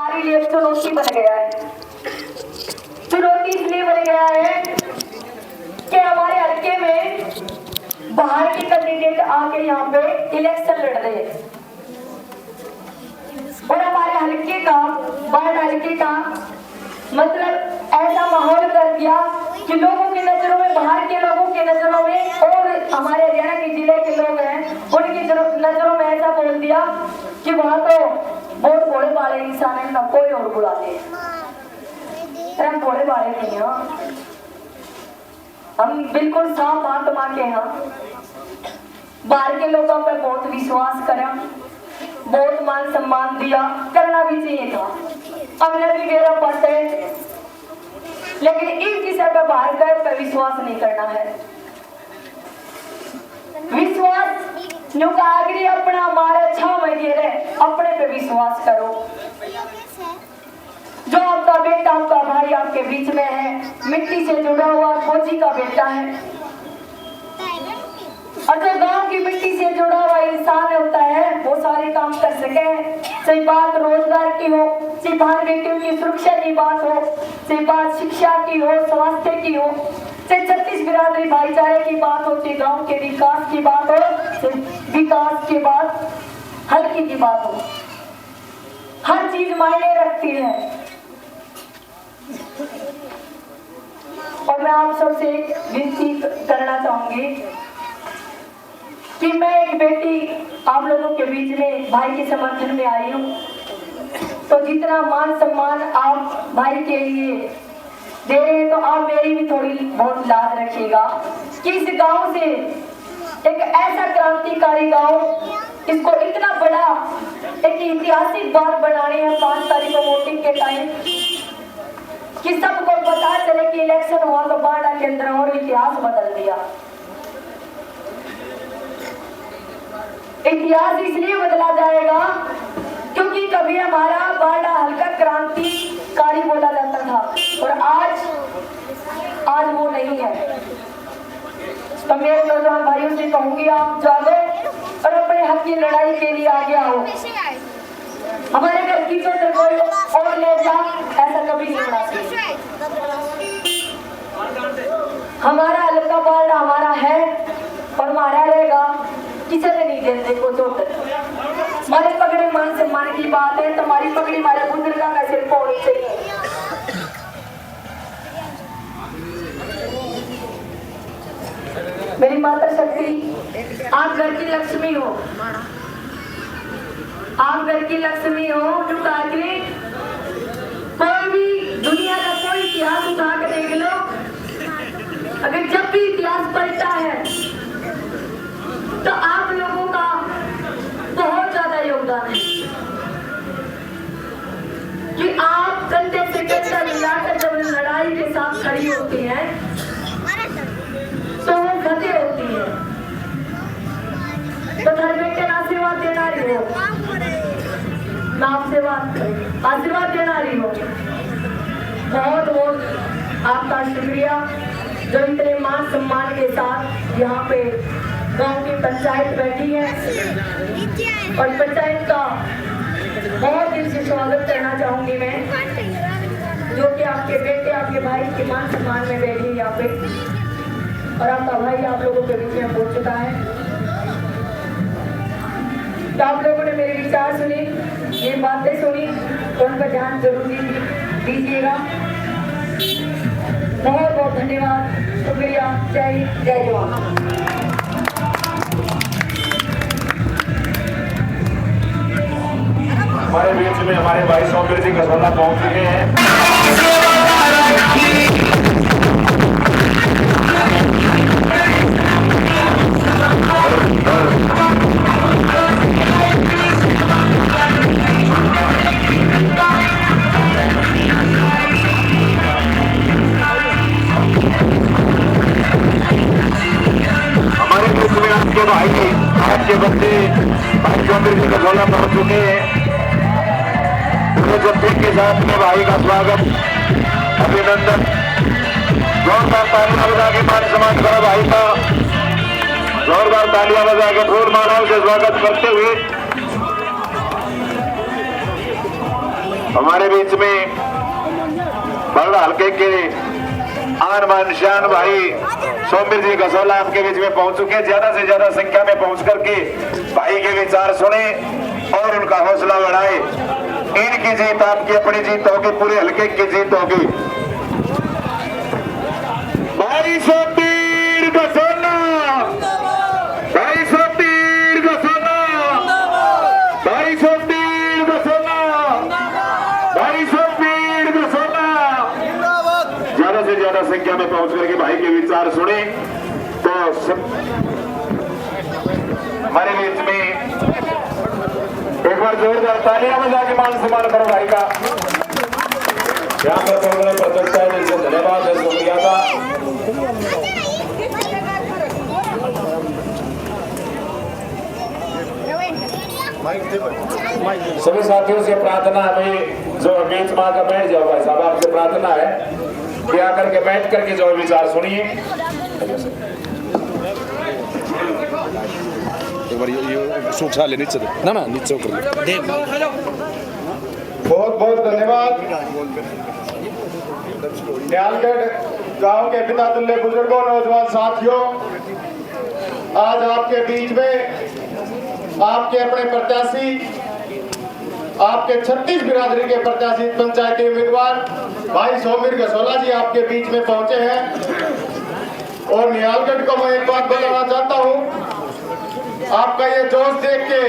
हमारे लिए चुनौती बन गया है। चुनौती इसलिए बन गया है कि हमारे हल्के में बाहर के कैंडिडेट आके यहाँ पे इलेक्शन लड़ रहे हैं और हमारे हल्के का बाहर हल्के का मतलब ऐसा माहौल कर दिया कि लोगों की नजरों में, बाहर के लोगों की नजरों में और हमारे हरियाणा के जिले के लोग हैं उनकी नजरों में ऐसा बोल दिया कि वहां तो बहुत भोले भाले इंसान है, ना कोई और बुला ले। हम भोले भाले नहीं हैं, हम बिल्कुल साफ आत्मा के हैं। बाहर के लोगों पर बहुत विश्वास करा, बहुत मान सम्मान दिया, करना भी चाहिए था। हमने भी मेरा पता है, लेकिन इस विषय पर बाहर पर विश्वास नहीं करना है। विश्वास नुकागरी अपना हमारे छा महीने रहे, अपने पे विश्वास करो। जो आपका बेटा, आपका भाई आपके बीच में है, मिट्टी से जुड़ा हुआ फौजी का बेटा है, और जो गांव की मिट्टी से जुड़ा हुआ इंसान होता है वो सारे काम कर सके। चाहे बात रोजगार की हो, चाहे बाहर बेटियों की सुरक्षा की बात हो, चाहे बात शिक्षा की हो, स्वास्थ्य की हो, चाहे छत्तीस बिरादरी भाईचारे की बात हो, चाहे गांव के विकास की बात हो, चाहे विकास की बात हल्की की बात हो, हर चीज मायने रखती है। और मैं आप सबसे विनती करना चाहूंगी कि मैं एक बेटी आप लोगों के बीच में भाई के समर्थन में आई हूँ, तो जितना मान सम्मान आप भाई के लिए दे रहे हैं तो आप मेरी भी थोड़ी बहुत लाज रखिएगा कि इस गांव से एक ऐसा क्रांतिकारी गांव, इसको इतना बड़ा एक ऐतिहासिक बात बनानी है 5 तारीख को वोटिंग के टाइम, कि सबको पता चले कि इलेक्शन हुआ तो बाड़ा के अंदर और इतिहास बदल दिया। इतिहास इसलिए बदला जाएगा क्योंकि कभी हमारा बाड़ा हल्का क्रांतिकारी बोला जाता था और आज वो नहीं है। तो मेरे नौजवान भाइयों से कहूंगी, आप जागो और अपने हक की लड़ाई के लिए आगे आओ। हमारे घर की तो कोई और ले जा, ऐसा कभी नहीं होना चाहिए। हमारा हल्का बाड़ा हमारा है और हमारा रहेगा, किसी ने नहीं देने को चोट। हमारे पगड़ी मान सम्मान की बात है, तुम्हारी पगड़ी हमारे बुजुर्गों का सिर पर होनी चाहिए। मेरी माता शक्ति, आप घर की लक्ष्मी हो, आप घर की लक्ष्मी हो। नुकागरी कोई भी दुनिया का कोई इतिहास उठा कर देख लो, अगर जब भी इतिहास पलटा है तो आप लोगों का बहुत ज्यादा योगदान है कि आप कंधे से कंधा मिलाकर जब लड़ाई के साथ खड़ी होती हैं तो वो फतेह होती है। तो घर बेटे आशीर्वाद देना रही हो, मैं आपसे आशीर्वाद देना रही हो। बहुत बहुत आपका शुक्रिया जो इतने मान सम्मान के साथ यहाँ पे गांव की पंचायत बैठी है, और पंचायत का बहुत दिल से स्वागत करना चाहूंगी मैं, जो कि आपके बेटे आपके भाई के मान सम्मान में बैठी है यहाँ पे, और आपका भाई आप लोगों के बीच में पहुंच चुका है। तो आप लोगों ने मेरे विचार सुनी, ये बातें सुनी, तो उन पर ध्यान जरूर दीजिएगा। बहुत बहुत धन्यवाद, शुक्रिया, जय जवान। हमारे बीच में हमारे भाई सौंदर्य सिंह कसौला पहुंच चुके हैं। हमारे बीच में आपके भाई, आपके बच्चे भाई सौंदर्य सिंह कसौला पहुंच चुके हैं। जत्थे के साथ में भाई का स्वागत, अभिनंदन, जोरदार तालियां बजा के मान सम्मान करा भाई का, जोरदार तालियां बजा के फूल मालाओं से स्वागत करते हुए हमारे बीच में बड़ा हल्के के आन बान शान भाई सोमवीर जी गसोला आपके बीच में पहुंच चुके हैं। ज्यादा से ज्यादा संख्या में पहुंच करके भाई के विचार सुने और उनका हौसला बढ़ाए। इनकी जीत आपकी अपनी जीत होगी, पूरे हल्के की जीत होगी। भाई सोमवीर गसोला, भाई सोमवीर गसोला, भाई सोमवीर गसोला, भाई सोमवीर गसोला। ज्यादा से ज्यादा संख्या में पहुंच करके भाई के विचार सुने तो हमारे बीच में एक बार जोरदार तालियां बजा के मान सम्मान करो भाई का। यहाँ पर प्रोग्राम प्रदर्शित है, इसको धन्यवाद है, शुक्रिया का। सभी साथियों से प्रार्थना है भाई, जो बीच माँ का बैठ जाओ भाई साहब, आपसे प्रार्थना है कि आकर के बैठ करके जो विचार सुनिए। एक बार ये सूट ले नीचे ना ना नीचे कर दे। बहुत बहुत धन्यवाद। न्यालगढ़ गांव के पिता तुल्य बुजुर्गों, नौजवान साथियों, आज आपके बीच में आपके अपने प्रत्याशी, आपके 36 बिरादरी के प्रत्याशी पंचायती उम्मीदवार भाई सोमवीर गसोला जी आपके बीच में पहुंचे हैं। और न्यालगढ़ को मैं एक बात बताना चाहता हूं, आपका ये जोश देख के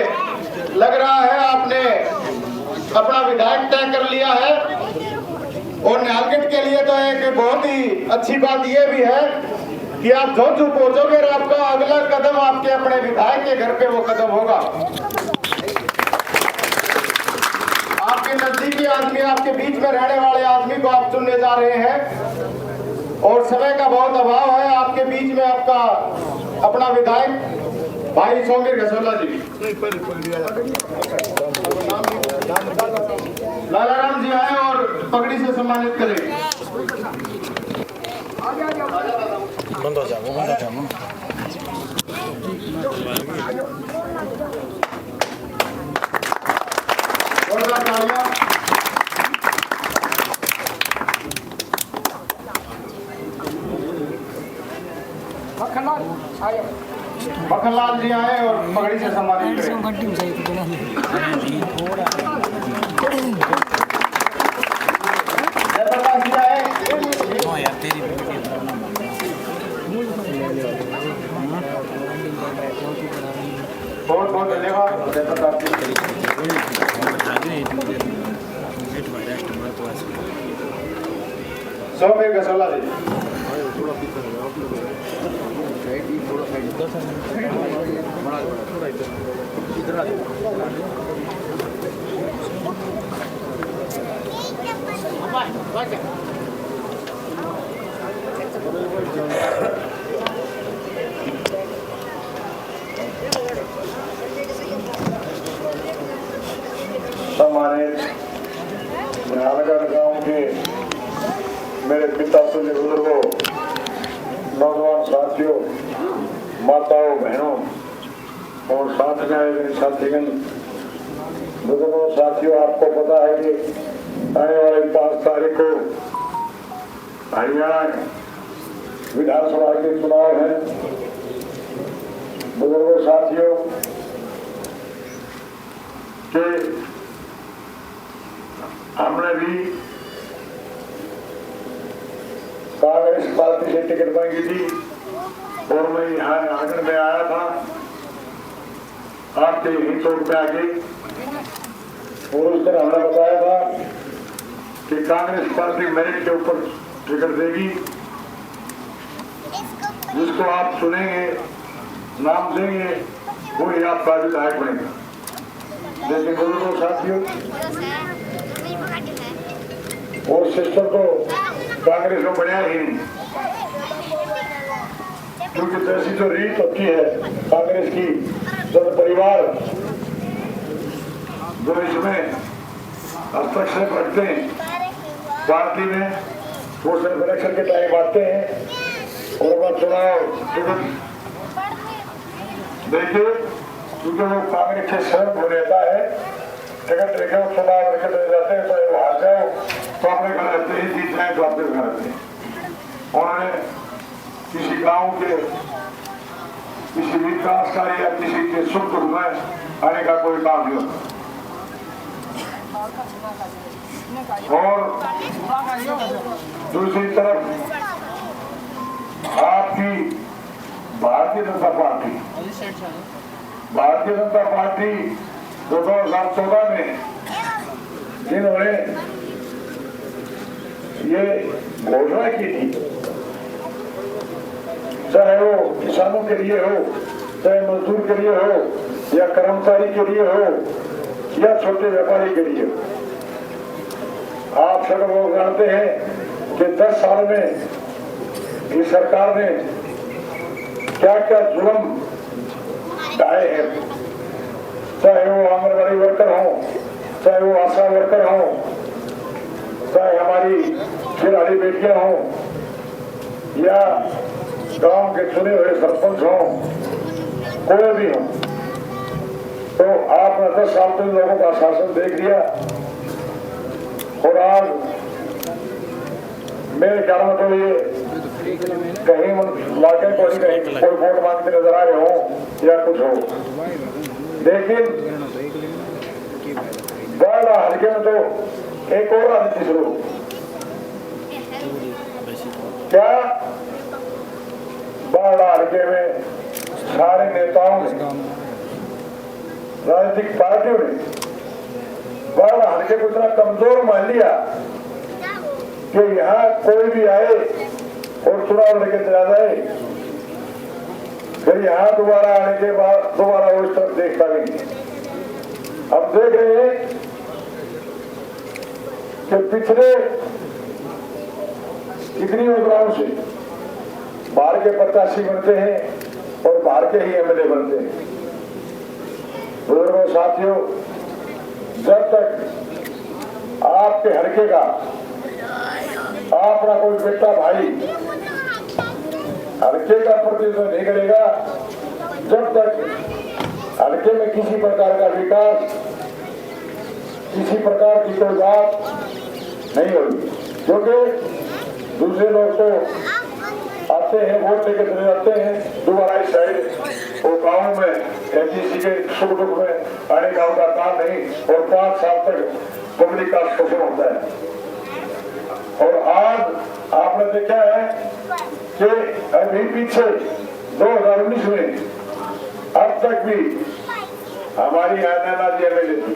लग रहा है आपने अपना विधायक तय कर लिया है। और न्यालगढ़ के लिए तो एक बहुत ही अच्छी बात यह भी है कि आप जो पहुंचोगे और आपका अगला कदम आपके अपने विधायक के घर पे वो कदम होगा। आपके नजदीकी आदमी, आपके बीच में रहने वाले आदमी को आप चुनने जा रहे हैं और समय का बहुत अभाव है। आपके बीच में आपका अपना विधायक भाई सोमवीर गसोला जी, लालाराम जी आए और पगड़ी से सम्मानित करें। बंद हो जाओ, बंद हो जाओ। जोरदार तालियां। मक्खनलाल जी आए और पगड़ी से सम्मानित करें। जयप्रकाश जी आए। बहुत बहुत धन्यवाद जयप्रकाश जी। सोमवीर गसोला जी। हमारे न्यालगढ़ गांव के मेरे पिता तुल्य बुजुर्गों, नौजवान साथियों, माताओं, बहनों और साथ में आए साथीगण, बुजुर्गों, साथियों, आपको पता है कि आने वाली 5 तारीख को हरियाणा विधानसभा के चुनाव है। बुजुर्गों, साथियों के हमने भी कांग्रेस पार्टी से टिकट मांगी थी और मैं यहाँ आंगन में आया था आपके ही चौक पे आके, और उस दिन हमने बताया था कि कांग्रेस पार्टी मेरिट के ऊपर टिकट देगी, जिसको आप चुनेंगे, नाम देंगे, वो ही आपका विधायक बनेगा। लेकिन बुजुर्गों, साथियों, और सिस्टम तो कांग्रेस में बढ़िया ही नहीं, क्योंकि जैसी जो रीत होती है कांग्रेस की, जब परिवार जो इसमें हस्तक्षेप रखते हैं पार्टी में, वो सिर्फ इलेक्शन के टाइम आते हैं और वह चुनाव देखिए, क्योंकि वो कांग्रेस के स्वयं हो रहता है टिकट देखे चुनाव टिकट दे जाते हैं, तो ये हार जाओ तो अपने घर रहते ही, जीत जाए तो अपने घर रहते हैं। उन्होंने किसी गांव के किसी विकास कार्य या किसी के सुख दुख में आने का कोई काम नहीं होता। और दूसरी तरफ आपकी भारतीय जनता पार्टी 2014 में जिन्होंने ये घोषणा की थी, चाहे वो किसानों के लिए हो, चाहे मजदूर के लिए हो, या कर्मचारी के लिए हो, या छोटे व्यापारी के लिए हो, आप सब लोग जानते हैं कि 10 साल में इस सरकार ने क्या क्या जुल्म ढाए हैं, चाहे वो आंगनबाड़ी वर्कर हो, चाहे वो आशा वर्कर हो, चाहे हमारी खिलाड़ी बेटियां हो, या गांव के चुने हुए सरपंच हो, कोई भी हो, तो आपने 10 साल तक लोगों का शासन देख लिया। और आज मेरे ख्याल में तो ये कहीं लाके कोई वोट मांगते नजर आ रहे हो या कुछ हो, लेकिन बड़ा हल्के में तो एक और राजनीति शुरू, क्या बड़ा हल्के में सारे नेताओं ने, राजनीतिक पार्टियों ने बड़ा हल्के को इतना कमजोर मान लिया कि यहाँ कोई भी आए और चुनाव लेके चला जाए, फिर यहाँ दोबारा आने के बाद दोबारा वो इस तरफ देखता भी नहीं। अब देख रहे हैं कि पिछले कितनी योजनाओं से बाहर के प्रत्याशी बनते हैं और बाहर के ही एमएलए बनते हैं। बुजुर्गों साथियों, जब तक आपके हल्के का अपना कोई बेटा भाई हल्के का प्रतिनिधित्व नहीं करेगा, जब तक हल्के में किसी प्रकार का विकास, किसी प्रकार की कोई बात नहीं होगी, क्योंकि दूसरे लोग तो आते हैं, वोट लेके चले जाते हैं, दोबारा इस साइड वो गाँव में किसी के सुख दुख में आने का उनका काम नहीं, और 5 साल तक पब्लिक का शोषण होता है। और आज आपने देखा है कि अभी पीछे 2019 में अब तक भी हमारी नैना जी एमएलए थी,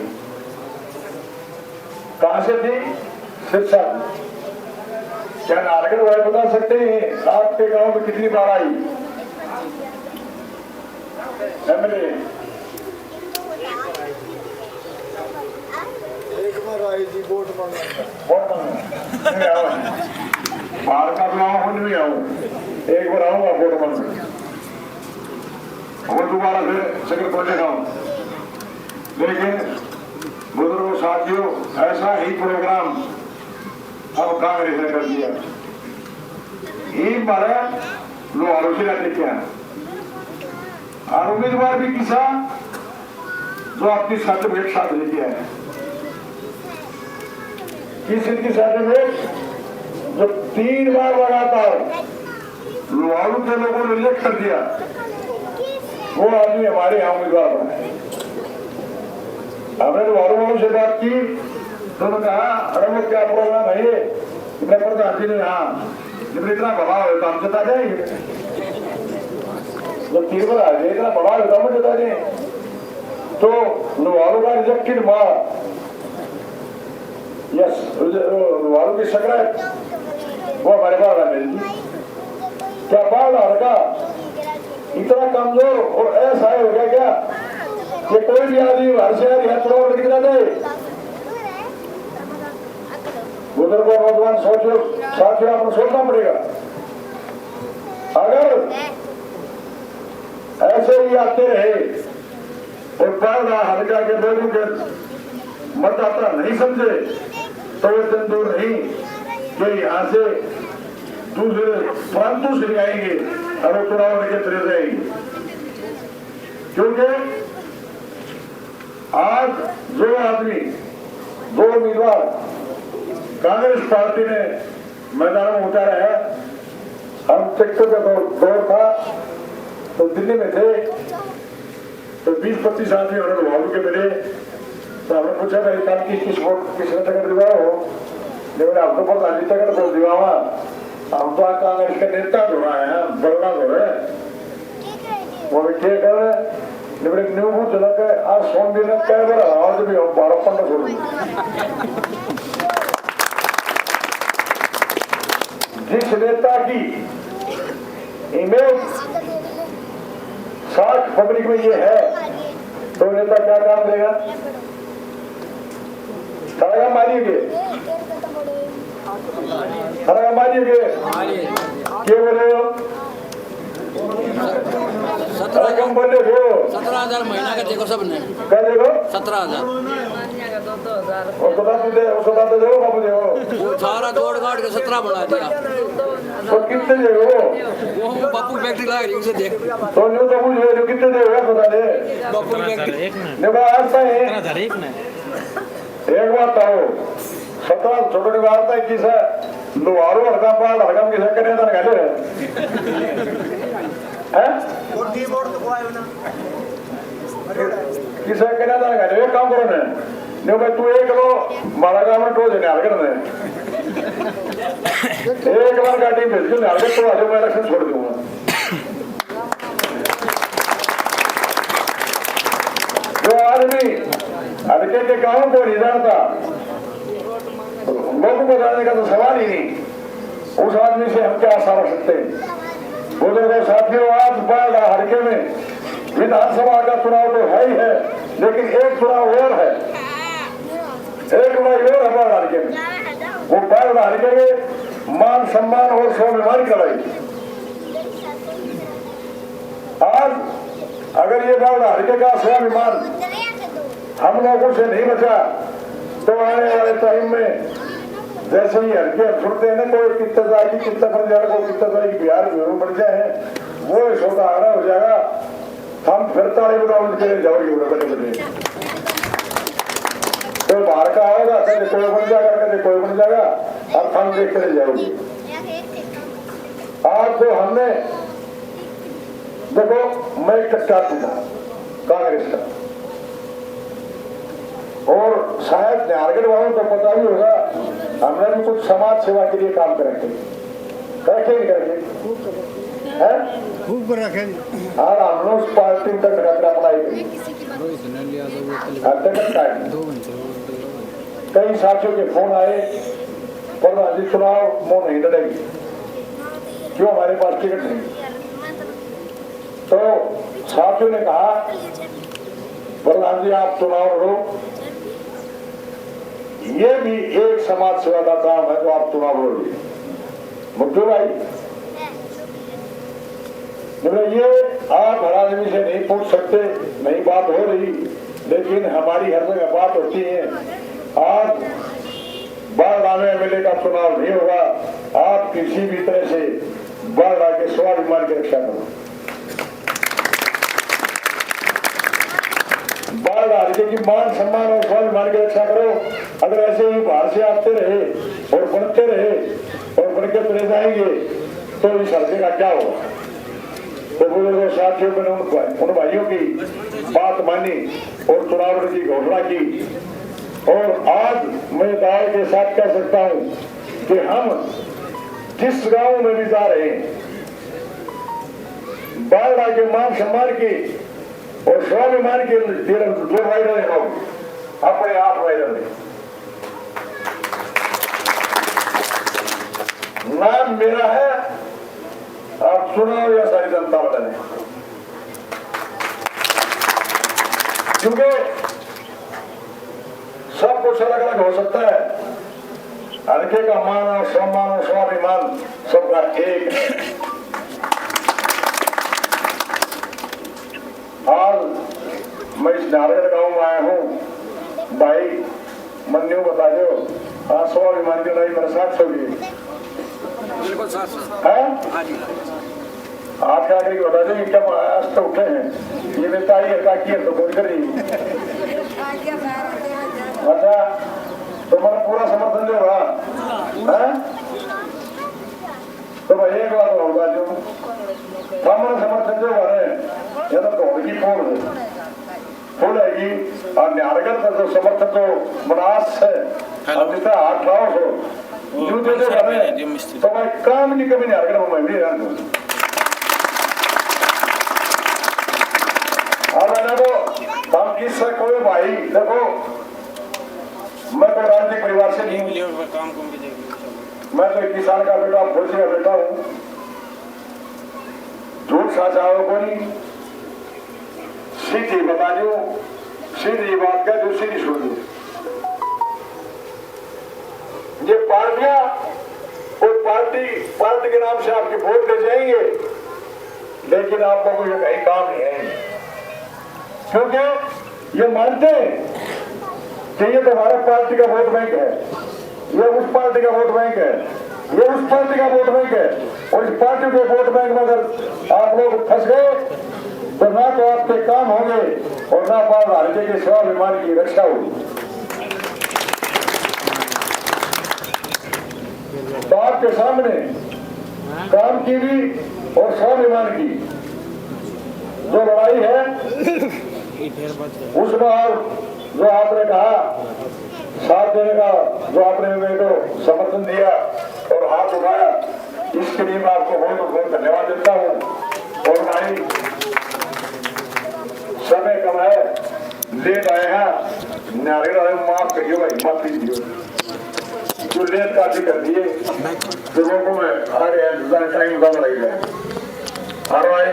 कहां से थी? सिरसा। क्या नारायण भाई बता सकते हैं आपके गांव में कितनी बार आई एमएलए? वोट मांगने बाहर का गाँव भी आऊँ, एक बार आऊंगा वोट मांगने, और दोबारा फिर सिर्फ पहुंचेगा हूं। लेकिन बुजुर्गों साथियों, ऐसा ही प्रोग्राम अब कांग्रेस ने कर दिया। एक बार लोग आलोचना लेके आए और उम्मीदवार भी किसान जो अपनी सर्टिफिकेट साथ लेके आए, किसी की सर्टिफिकेट जो 3 बार लगातार लुहारू के लोगों ने रिजेक्ट कर दिया, वो आदमी हमारे यहाँ उम्मीदवार बना। हमने लुहारू वालों से बात की तो उन्होंने कहा अरे वो क्या प्रोग्राम है ये, मैं प्रधान जी ने हाँ जब इतना बड़ा हो तो हम जता जाएंगे, जब 3 बार आ जाए इतना बड़ा हो तो हम जता जाए। तो लुहारू का रिजेक्टेड मार, यस लुहारू की शिकायत वो हमारे पास आ मिली। क्या बाढ़ लड़का इतना कमजोर और ऐसा हो गया क्या कि कोई भी आदमी घर से यहाँ चुनाव लड़ के दे? बुजुर्गों नौजवान सोचो साथियों, आपको सोचना पड़ेगा। अगर ऐसे ही आते रहे और बाढ़ हल्का के लोगों के मतदाता नहीं समझे तो इस दिन दूर नहीं कि यहाँ से दूसरे प्रांतों से आएंगे और वो चुनाव लेके चले जाएंगे। क्योंकि आज जो आदमी, दो उम्मीदवार कांग्रेस पार्टी ने मैदान में उतारा है, हम टिकटों का दौर था तो दिल्ली में थे तो 20-25 आदमी उन्होंने भालू के मिले तो हमने पूछा भाई कल की किसने टिकट दिवाओ हो, लेकिन अब तो बहुत आधी टिकट बोल दिवावा, हम तो कांग्रेस का नेता जो रहा है बलना जो है वो भी क्या कर रहे लेकिन न्यू बूथ लग गए आज सोमवीर ने कह बड़ा आज भी हम 12-15 छोड़ जिस नेता की इमेज 60 पब्लिक में ये है तो नेता क्या काम देगा? खड़गा मारिएगे, खड़गा मारिएगे, क्या बोले हो? 17,000 बोले हो 17,000 महीना का देखो सबने, क्या देखो 17,000 और बता तो दो बाबू दे वो सारा जोड़ काट के 17 बना दिया। तो कितने दे हो? वो बापू फैक्ट्री लगा रही उसे देख, तो न्यू तो मुझे जो कितने दे हो बता दे। बापू फैक्ट्री ने बात है एक बात तो 17 छोटे बात है किस है लोहारो हड़का पाल हड़कम किसे करने था निकाले हैं किसे करने था निकाले एक काम करो ने नहीं भाई तू एक लो मारा काम में टोज ने हड़कर ने एक बार गाड़ी भेज के हड़कर तो आज मैं इलेक्शन छोड़ दूंगा। जो आदमी हड़के के काम को नहीं जानता लोगों को जानने का तो सवाल ही नहीं, उस आदमी से हम क्या आशा रख सकते हैं? बुजुर्गों साथियों आज बाढ़ हड़के में विधानसभा का चुनाव तो है ही है लेकिन एक चुनाव और है, एक लड़ाई और है बाढ़ हड़के में। वो बाढ़ हड़के में मान सम्मान और स्वाभिमान की लड़ाई। आज अगर ये बाढ़ हड़के का स्वाभिमान हम लोगों से नहीं बचा तो आने वाले टाइम में जैसे ही हल्के सुनते हैं ना कोई कितना जाएगी कितना बन जाएगा कोई कितना जाएगी बिहार में बन जाए वो सौदा आना हो जाएगा, हम फिर ताली बजा उनके जाओगे बड़े बड़े कोई बाहर का आएगा कभी कोई बन जाएगा कभी कोई बन जाएगा और हम देखते रह जाओगे। आज तो हमने देखो मैं कच्चा था कांग्रेस का और शायद नारगढ़ वालों को पता ही होगा हमने भी कुछ समाज सेवा के लिए काम करेंगे करके नहीं करेंगे और हम लोग पार्टी तक अपनाई कई साथियों के फोन आए प्रधान जी चुनाव वो नहीं लड़ेगी क्यों हमारे पास टिकट नहीं, तो साथियों ने कहा प्रधान जी आप चुनाव लड़ो, ये भी एक समाज सेवा का काम है तो आप चुनाव लड़ोगे। मुट्ठू भाई ये आप हर आदमी से नहीं पूछ सकते, नहीं बात हो रही, लेकिन हमारी हर जगह बात होती है। आज बाढ़ आने एमएलए का चुनाव नहीं होगा, आप किसी भी तरह से बाढ़ आके स्वाभिमान की रक्षा करो। बाढ़ आगे की मान सम्मान और स्वाभिमान की रक्षा करो। अगर ऐसे ही बाहर से आते रहे और बनते रहे और बनके चले जाएंगे तो इस हल्के का क्या होगा? तो बुजुर्गों साथियों ने उन भाइयों की बात मानी और चुनाव की घोषणा की और आज मैं दावे के साथ कह सकता हूं कि हम जिस गांव में भी जा रहे हैं बाढ़ आगे मान सम्मान की और स्वाभिमान के जो वायरल है लोग अपने आप वायरल है। नाम मेरा है, आप चुनाव या सारी जनता बदले, क्योंकि सब कुछ अलग अलग हो सकता है। हल्के का मान और सम्मान और स्वाभिमान सबका एक है। आज मैं इस नारायण गांव में आया हूँ, भाई मन्यू बता दो आज स्वाभिमान की लड़ाई मेरे साथ होगी बिल्कुल साथ है। आप क्या बता दें कब आज तो उठे हैं ये नेता ही है ताकि तो बोल कर अच्छा तो मैंने पूरा समर्थन देगा हैं? तो भाई एक बात होगा जो हमारा समर्थन जो है ये तो होगी फूल हैगी और न्यारगढ़ का जो समर्थन जो मनास है अब जितना 1800 जो दे दे बने तो मैं काम नहीं कभी न्यारगढ़ में मैं भी रहूं और देखो हम किससे कोई भाई देखो मैं तो राजनीतिक परिवार से नहीं हूं मैं तो किसान का बेटा फौजी का बेटा हूं झूठ साझाओ को नहीं सीधी बता दो सीधी बात कह दो सीधी छोड़ दो ये पार्टियां और पार्टी के नाम से आपके वोट ले जाएंगे लेकिन आप लोगों को कहीं काम नहीं आएंगे क्योंकि ये मानते हैं कि ये तो हमारा पार्टी का वोट बैंक है ये उस पार्टी का वोट बैंक है ये उस पार्टी का वोट बैंक है और इस पार्टी के वोट बैंक में अगर आप लोग फंस गए तो ना तो आपके काम होंगे और ना बाल हल्के की सेवा बीमारी की रक्षा होगी तो आपके सामने काम की भी और स्वाभिमान की जो लड़ाई है उसमें जो आपने कहा साथ देने का जो आपने मेरे को समर्थन दिया और हाथ उठाया इसके लिए मैं आपको बहुत बहुत धन्यवाद देता हूँ और भाई समय कम है लेट आए हैं नारे माफ करिए भाई माफ कीजिए जो लेट काफी कर दिए लोगों को मैं हर टाइम कम लगेगा और भाई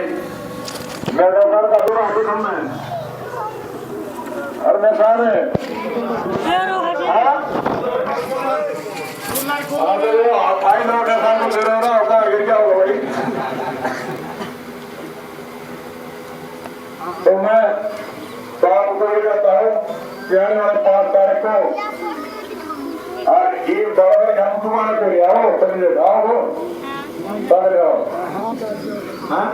मैं डॉक्टर का दूर हाथी कम है और मैं सामने आई ना मैं सामने दे रहा होगा आगे क्या होगा भाई तो मैं तो आपको ये कहता हूँ कि आने वाले 5 तारीख को और ये बराबर हम तुम्हारे को ले आओ समझे आओ समझ आओ हाँ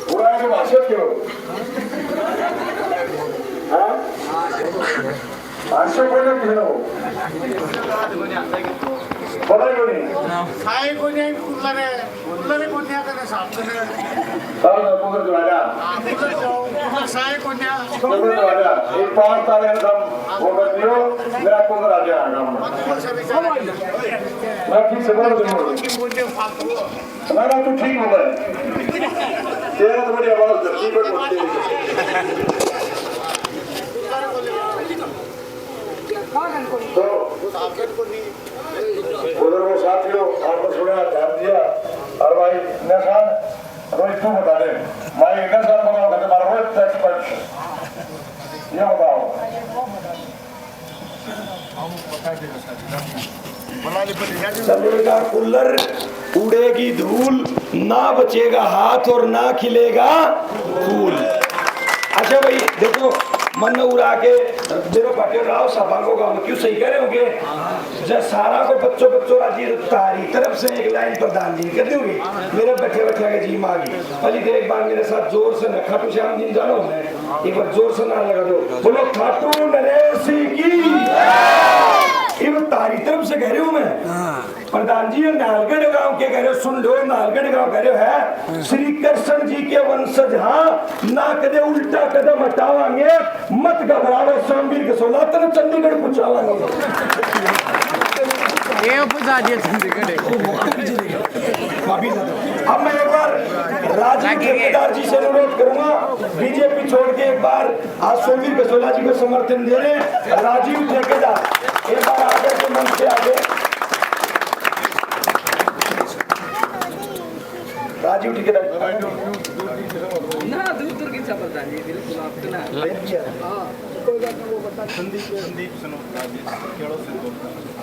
पूरा के भाषा क्यों हाँ भाषा कोई ना किसी हो पता ही नहीं साई को नहीं कुल्लरे को नहीं करने सामने साल में पुत्र जो आया साई को नहीं पुत्र जो आया एक 5 तारीख हम वो कर दियो मेरा पुत्र आ जाएगा मैं ठीक से बोल दूंगा ना तू ठीक हो गया तेरा तो बड़ी आवाज धरती पर पहुंचती है तो उधर वो साथियों आपको सुना ध्यान दिया और भाई नशान रोज तू बता दे भाई नशान बनाओ कहते मारा रोज एक्सपर्ट ये बताओ चलेगा कूलर उड़ेगी धूल ना बचेगा हाथ और ना खिलेगा फूल। अच्छा भाई देखो मन उड़ा के देखो पाटिल राव सभागो गाँव में क्यों सही कह रहे होंगे जब सारा को बच्चों राजी तारी तरफ से एक लाइन प्रधान जी कर दोगे मेरे बैठे बैठे आगे जी मांगी अली तो एक बार मेरे साथ जोर से न खाटू श्याम जी जानो मैं एक बार जोर से ना लगा दो बोलो खाटू नरेश की ये तारी तरफ से कह रहे हूँ मैं प्रधान जी नालगढ़ गांव के कह रहे हो सुन लो नालगढ़ गांव कह रहे हो है श्री कृष्ण जी के वंशज हाँ ना कदे उल्टा कदम हटावांगे मत घबराओ सोमवीर के सोला तन चंडीगढ़ पहुंचावांगे ये पूछा दिया चंडीगढ़ अब मैं एक बार राजीव ठेकेदार जी से अनुरोध करूंगा बीजेपी छोड़ के एक बार आज सोमवीर कसोला जी को समर्थन दे रहे राजीव ठेकेदार एक बार आगे के मंच से आगे राजीव ठेकेदार ना दूर की चपलता नहीं बिल्कुल आपको ना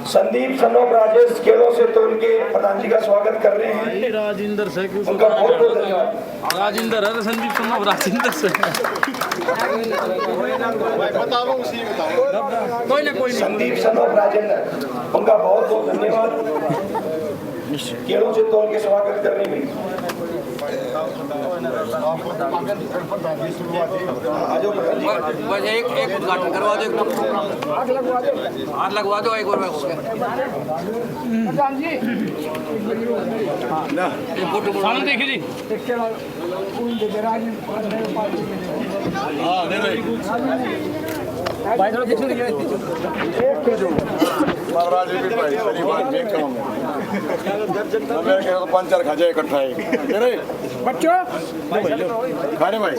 संदीप सनोप राजेश केलों से तोल के प्रधान जी का स्वागत कर रहे हैं राजेंद्र से उनका बहुत बहुत धन्यवाद राजेंद्र है संदीप कुमार राजेंद्र से कोई ना कोई संदीप सनोप राजेंद्र उनका बहुत बहुत धन्यवाद केलों से तोल के स्वागत करने में बस एक उद्घाटन करवा दो, एकदम हाथ लगवा दो एक बार में हो गया। सामने देखिए जी। भाई थोड़ा पीछे देखिए। महाराज भी भाई तेरी बात देख कहूँगा मैं कह रहा पंचर खा जाए इकट्ठा है बच्चों खाने भाई